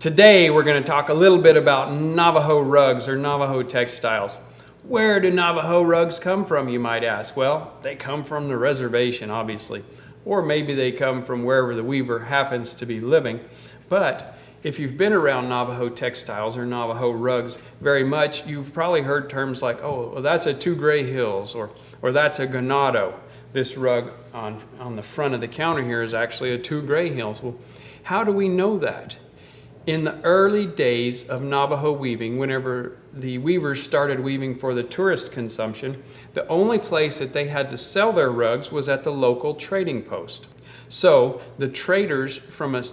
Today we're going to talk a little bit about Navajo rugs or Navajo textiles. Where do Navajo rugs come from, you might ask? Well, they come from the reservation, obviously. Or maybe they come from wherever the weaver happens to be living. But if you've been around Navajo textiles or Navajo rugs very much, you've probably heard terms like, oh, well, that's a 2 Gray Hills, or that's a ganado. This rug on the front of the counter here is actually a 2 Gray Hills. Well, how do we know that? In the early days of Navajo weaving, whenever the weavers started weaving for the tourist consumption, the only place that they had to sell their rugs was at the local trading post. So the traders from a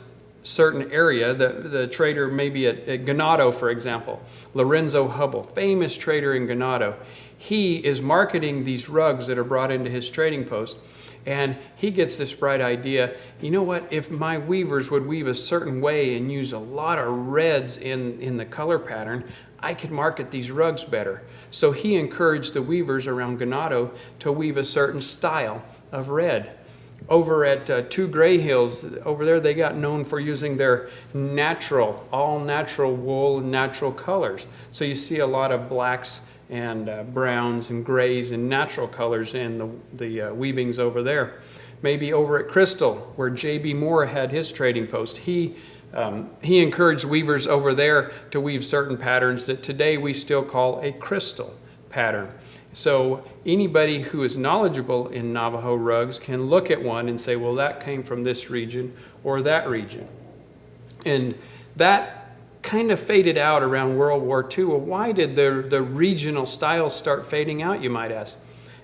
certain area, the trader maybe at Ganado, for example, Lorenzo Hubble, famous trader in Ganado, he is marketing these rugs that are brought into his trading post. And he gets this bright idea, you know what, if my weavers would weave a certain way and use a lot of reds in the color pattern, I could market these rugs better. So he encouraged the weavers around Ganado to weave a certain style of red. Over at 2 Gray Hills, over there they got known for using their natural, all natural wool and natural colors. So you see a lot of blacks and browns and grays and natural colors in the weavings over there. Maybe over at Crystal, where J.B. Moore had his trading post, he encouraged weavers over there to weave certain patterns that today we still call a crystal pattern. So anybody who is knowledgeable in Navajo rugs can look at one and say, well, that came from this region or that region. And that kind of faded out around World War II. Well, why did the regional styles start fading out, you might ask?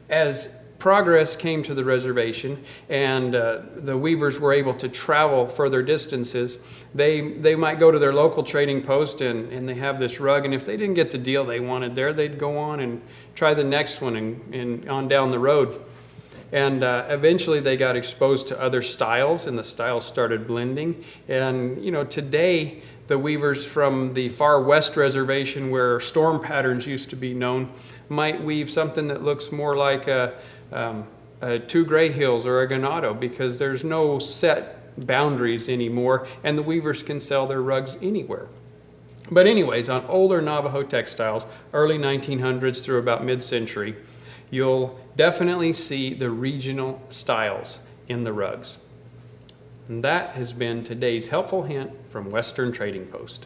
As progress came to the reservation and the weavers were able to travel further distances, they might go to their local trading post and they have this rug, and if they didn't get the deal they wanted there, they'd go on and try the next one and on down the road. And eventually they got exposed to other styles, and the styles started blending. And you know, today the weavers from the far west reservation, where storm patterns used to be known, might weave something that looks more like a 2 Gray Hills or a ganado, because there's no set boundaries anymore, and the weavers can sell their rugs anywhere. But anyways, on older Navajo textiles, early 1900s through about mid-century, you'll definitely see the regional styles in the rugs. And that has been today's helpful hint from Western Trading Post.